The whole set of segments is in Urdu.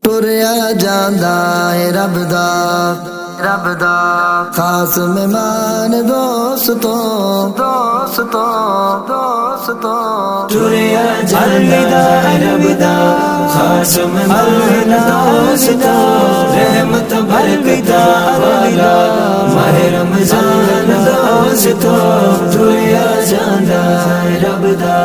ਟੁਰਿਆ ਜਾਂਦਾ ਏ ਰੱਬ ਦਾ ਖਾਸ ਮਹਿਮਾਨ ਦੋਸਤੋਂ ਟੁਰਿਆ ਜਾਂਦਾ ਏ ਰੱਬ ਦਾ ਖਾਸ ਮਹਿਮਾਨ ਦੋਸਤੋਂ ਰਹਿਮਤ ਬਰਕਤਾਂ ਵਾਲਾ ਮਾਹ ਰਮਜ਼ਾਨ ਦੋਸਤੋਂ ਟੁਰਿਆ ਜਾਂਦਾ ਏ ਰੱਬ ਦਾ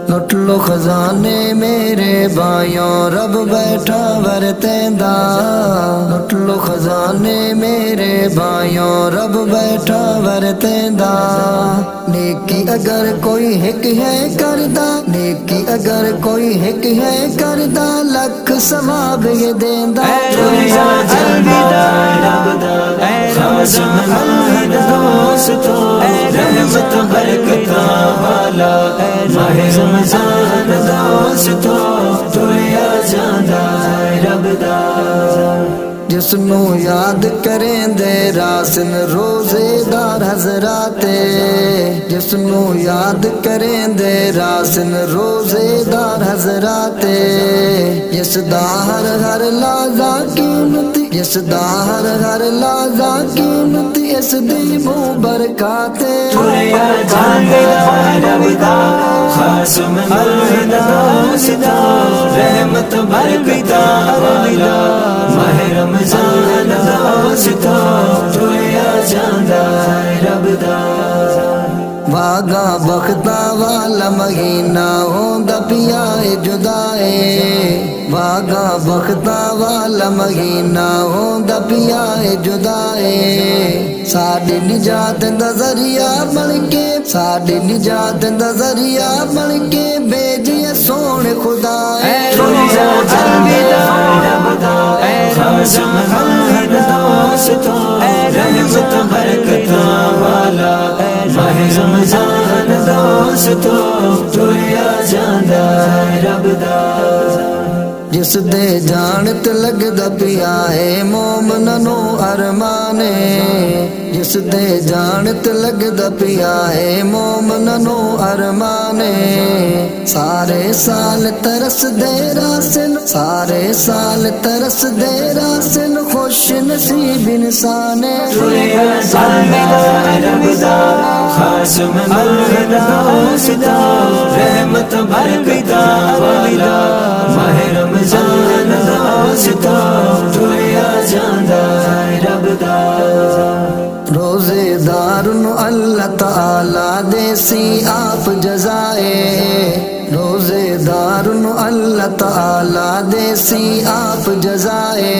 لٹ لو خزانے میرے بھائیوں رب بیٹھا ورتیندا لٹ لو خزانے میرے بھائیوں رب بیٹھا ورتیندا نیکی اگر کوئی ہک ہے کردا نیکی اگر کوئی ہک ہے کردا لکھ ثواب یہ دیندا ٹریا جاندا رب دا خاص مہمان دوستو رحمت برکتاں والا ماہ رمضان دوستو ٹریا جاندا رب دا جس نو یاد کریں دے راسن روزے دار حضرات جس نو یاد کریں دے راسن روزے دار حضرات جس دا ہر لحظہ قیمت جس دا ہر لحظہ قیمت اس دی مو برکات ٹریا جاندا رب دا خاص مہمان دوستو رحمت برکتاں والا ماہ رمضان دوستو ٹریا جاندا رب دا واگا بختا والا مہینہ ہوندا پیا اے جدائے واگا بختا والا مہینہ ہوندا پیا اے جدائے ساڈی نجات دا ذریعہ بن کے ساڈی نجات دا ذریعہ بن کے بھیجے سونے خدا ٹریا جاندا رب دا خاص مہمان دوستو رحمت برکتاں والا ماہ رمضان دوستو ٹریا جاندا رب دا جس دے جانت لگدا پیا اے مومناں نو ارمان جس دے جانت لگدا پیا اے مومناں نو ارمان سارے سال ترس دے راسن سارے سال ترس دے راسن خوش نصیب انسان ٹریا جاندا رب دا خاص مہمان دوستو رحمت برکتاں والا ماہ رمضان دوستو ٹریا جاندا رب دا روزے دار نو اللہ تعالی دیسی آپ جزائے روزے دار نو اللہ تعالی دیسی آپ جزائے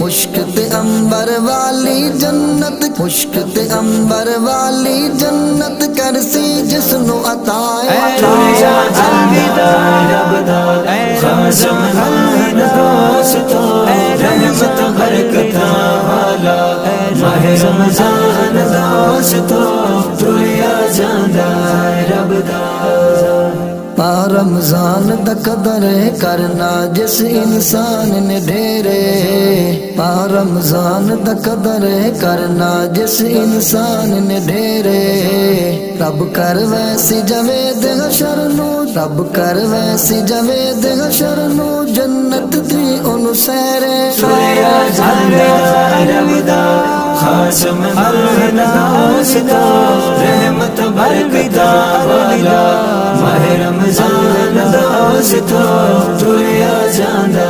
مشک تے امبر والی جنت مشک تے امبر والی جنت کرسی جس نو عطا ٹریا جاندا رب دا خاص مہمان دوستو رحمت برکتاں والا ماہ رمضان دوستو ٹریا جاندا رب دا رمضان دا قدر کرنا جس انسان نے ڈھیرے رمضان دا قدر کرنا جس انسان نے ڈھیرے رب کر ویسی جوید حشر نو رب کر ویسی جوید حشر نو جنت تھی انو سیرے ٹریا جاندا رب دا خاص مہمان دوستو رحمت برکتاں والا ماہ رمضان دوستو ٹریا جاندا